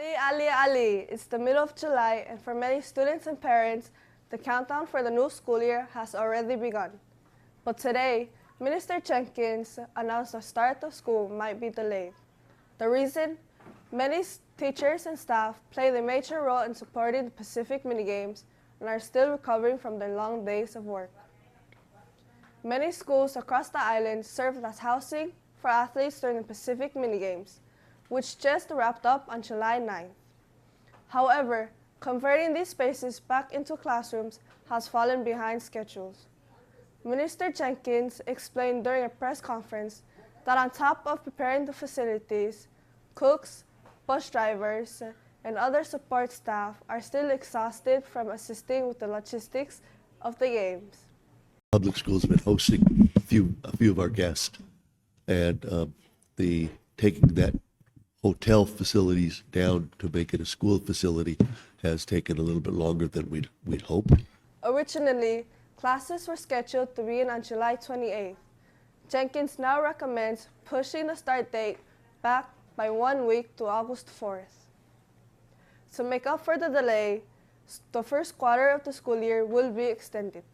Ali, Ali, Ali. It's the middle of July, and for many students and parents, the countdown for the new school year has already begun. But today, Minister Jenkins announced the start of school might be delayed. The reason? Many teachers and staff played a major role in supporting the Pacific minigames and are still recovering from their long days of work. Many schools across the island served as housing for athletes during the Pacific minigames, which just wrapped up on July 9th. However, converting these spaces back into classrooms has fallen behind schedules. Minister Jenkins explained during a press conference that on top of preparing the facilities, cooks, bus drivers, and other support staff are still exhausted from assisting with the logistics of the games. Public schools have been hosting a few of our guests, and taking that hotel facilities down to make it a school facility has taken a little bit longer than we'd hoped. Originally, classes were scheduled to begin on July 28th. Jenkins now recommends pushing the start date back by 1 week to August 4th. To make up for the delay, the first quarter of the school year will be extended.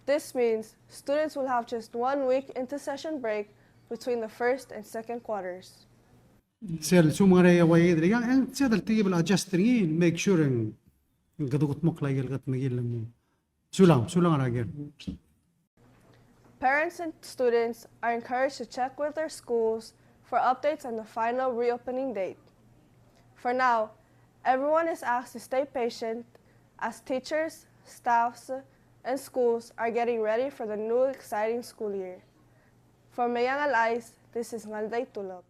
This means students will have just 1 week intercession break between the first and second quarters. Parents and students are encouraged to check with their schools for updates on the final reopening date. For now, everyone is asked to stay patient as teachers, staffs, and schools are getting ready for the new exciting school year. For Mayang Alais, this is Ngalday Tulog.